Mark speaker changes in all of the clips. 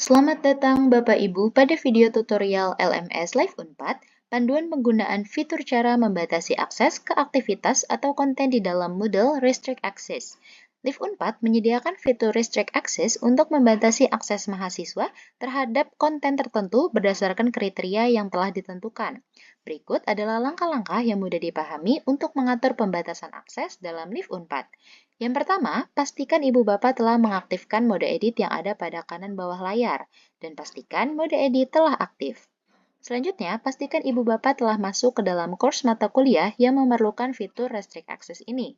Speaker 1: Selamat datang Bapak Ibu pada video tutorial LMS Live Unpad, panduan penggunaan fitur cara membatasi akses ke aktivitas atau konten di dalam Moodle Restrict Access. Live Unpad menyediakan fitur Restrict Access untuk membatasi akses mahasiswa terhadap konten tertentu berdasarkan kriteria yang telah ditentukan. Berikut adalah langkah-langkah yang mudah dipahami untuk mengatur pembatasan akses dalam Live Unpad. Yang pertama, pastikan Ibu Bapak telah mengaktifkan mode edit yang ada pada kanan bawah layar, dan pastikan mode edit telah aktif. Selanjutnya, pastikan Ibu Bapak telah masuk ke dalam course mata kuliah yang memerlukan fitur Restrict Access ini.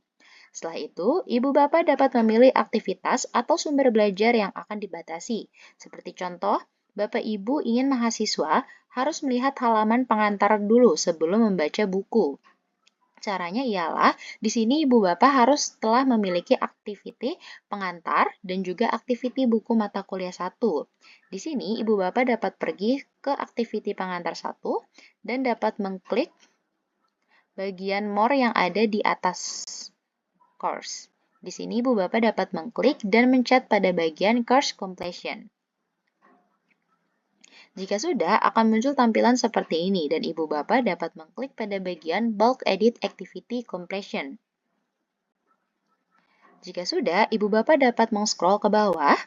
Speaker 1: Setelah itu, Ibu Bapak dapat memilih aktivitas atau sumber belajar yang akan dibatasi. Seperti contoh, Bapak Ibu ingin mahasiswa harus melihat halaman pengantar dulu sebelum membaca buku. Caranya ialah, di sini Ibu Bapak harus telah memiliki aktiviti pengantar dan juga aktiviti buku mata kuliah 1. Di sini Ibu Bapak dapat pergi ke aktiviti pengantar 1 dan dapat mengklik bagian more yang ada di atas course. Di sini Ibu Bapak dapat mengklik dan mencet pada bagian course completion. Jika sudah, akan muncul tampilan seperti ini dan Ibu Bapak dapat mengklik pada bagian Bulk Edit Activity Completion. Jika sudah, Ibu Bapak dapat meng-scroll ke bawah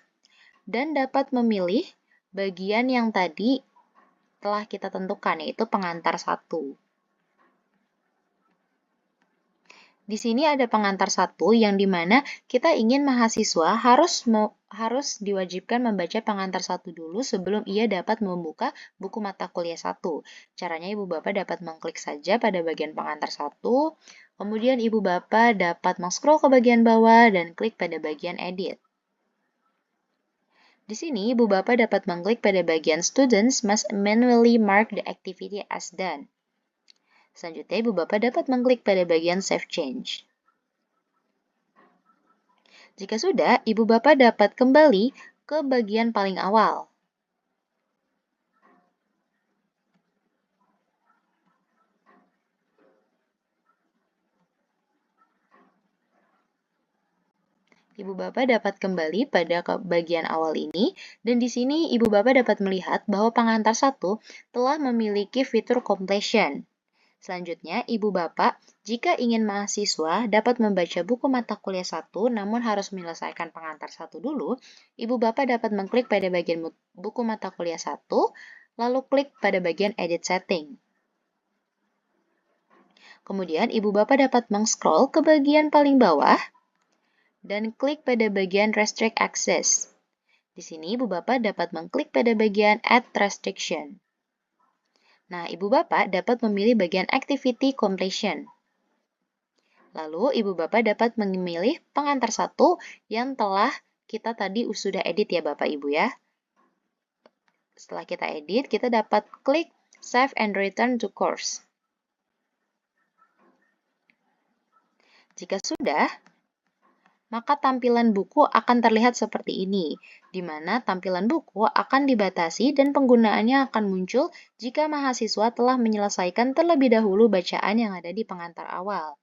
Speaker 1: dan dapat memilih bagian yang tadi telah kita tentukan, yaitu pengantar 1. Di sini ada pengantar 1 yang dimana kita ingin mahasiswa harus diwajibkan membaca pengantar 1 dulu sebelum ia dapat membuka buku mata kuliah 1. Caranya Ibu Bapak dapat mengklik saja pada bagian pengantar 1, kemudian Ibu Bapak dapat meng-scroll ke bagian bawah dan klik pada bagian edit. Di sini, Ibu Bapak dapat mengklik pada bagian Students must manually mark the activity as done. Selanjutnya, Ibu Bapak dapat mengklik pada bagian Save Change. Jika sudah, Ibu Bapak dapat kembali ke bagian paling awal. Ibu Bapak dapat kembali pada bagian awal ini, dan di sini Ibu Bapak dapat melihat bahwa pengantar 1 telah memiliki fitur completion. Selanjutnya, Ibu Bapak, jika ingin mahasiswa dapat membaca buku mata kuliah 1 namun harus menyelesaikan pengantar 1 dulu, Ibu Bapak dapat mengklik pada bagian buku mata kuliah 1, lalu klik pada bagian Edit Setting. Kemudian, Ibu Bapak dapat meng-scroll ke bagian paling bawah dan klik pada bagian Restrict Access. Di sini, Ibu Bapak dapat mengklik pada bagian Add Restriction. Nah, Ibu Bapak dapat memilih bagian Activity Completion. Lalu, Ibu Bapak dapat memilih pengantar 1 yang telah kita tadi sudah edit ya Bapak Ibu ya. Setelah kita edit, kita dapat klik Save and Return to Course. Jika sudah, maka tampilan buku akan terlihat seperti ini, di mana tampilan buku akan dibatasi dan penggunaannya akan muncul jika mahasiswa telah menyelesaikan terlebih dahulu bacaan yang ada di pengantar awal.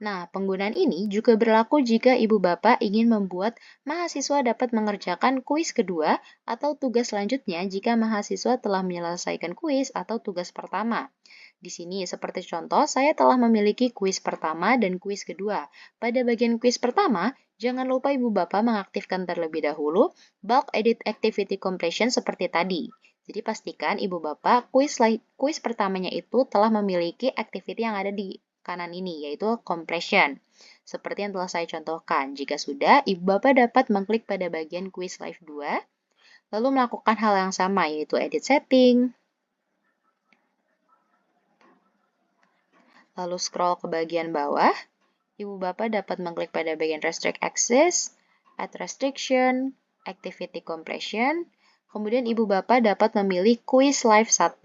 Speaker 1: Nah, penggunaan ini juga berlaku jika Ibu Bapak ingin membuat mahasiswa dapat mengerjakan kuis kedua atau tugas selanjutnya jika mahasiswa telah menyelesaikan kuis atau tugas pertama. Di sini, seperti contoh, saya telah memiliki kuis pertama dan kuis kedua. Pada bagian kuis pertama, jangan lupa Ibu Bapak mengaktifkan terlebih dahulu Bulk Edit Activity Completion seperti tadi. Jadi pastikan Ibu Bapak kuis pertamanya itu telah memiliki activity yang ada di kanan ini, yaitu Completion. Seperti yang telah saya contohkan. Jika sudah, Ibu Bapak dapat mengklik pada bagian kuis live 2, lalu melakukan hal yang sama, yaitu Edit Setting, lalu scroll ke bagian bawah, Ibu Bapak dapat mengklik pada bagian Restrict Access, Add Restriction, Activity Completion, kemudian Ibu Bapak dapat memilih Quiz Live 1,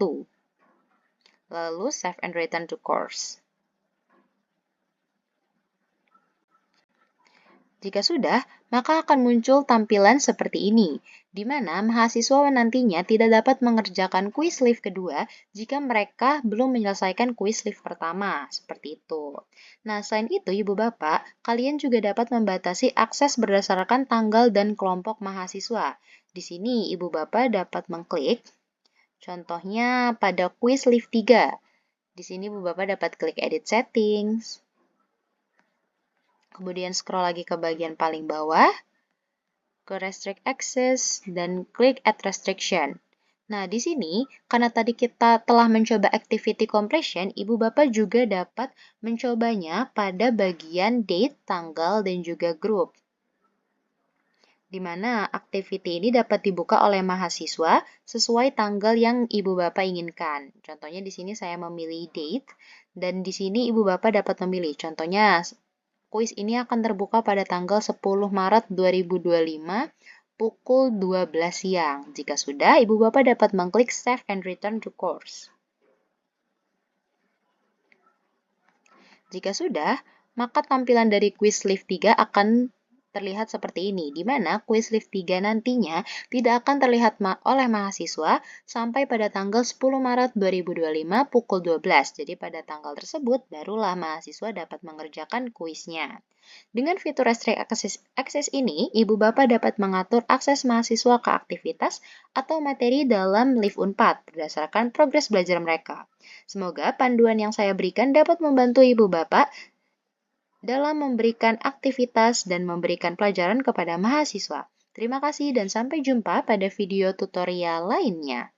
Speaker 1: lalu Save and Return to Course. Jika sudah, maka akan muncul tampilan seperti ini, di mana mahasiswa nantinya tidak dapat mengerjakan kuis live kedua jika mereka belum menyelesaikan kuis live pertama, seperti itu. Nah, selain itu, Ibu Bapak, kalian juga dapat membatasi akses berdasarkan tanggal dan kelompok mahasiswa. Di sini, Ibu Bapak dapat mengklik, contohnya pada kuis live 3. Di sini, Ibu Bapak dapat klik Edit Settings, kemudian scroll lagi ke bagian paling bawah, ke Restrict Access, dan klik Add Restriction. Nah, di sini, karena tadi kita telah mencoba Activity Compression, Ibu Bapak juga dapat mencobanya pada bagian Date, tanggal, dan juga Group. Di mana activity ini dapat dibuka oleh mahasiswa sesuai tanggal yang Ibu Bapak inginkan. Contohnya di sini saya memilih Date, dan di sini Ibu Bapak dapat memilih. Contohnya, kuis ini akan terbuka pada tanggal 10 Maret 2025 pukul 12 siang. Jika sudah, Ibu Bapak dapat mengklik Save and Return to Course. Jika sudah, maka tampilan dari kuis live 3 akan terlihat seperti ini, di mana kuis live 3 nantinya tidak akan terlihat oleh mahasiswa sampai pada tanggal 10 Maret 2025 pukul 12. Jadi pada tanggal tersebut barulah mahasiswa dapat mengerjakan kuisnya. Dengan fitur Restrict Access ini, Ibu Bapak dapat mengatur akses mahasiswa ke aktivitas atau materi dalam Live Unpad berdasarkan progres belajar mereka. Semoga panduan yang saya berikan dapat membantu Ibu Bapak dalam memberikan aktivitas dan memberikan pelajaran kepada mahasiswa. Terima kasih dan sampai jumpa pada video tutorial lainnya.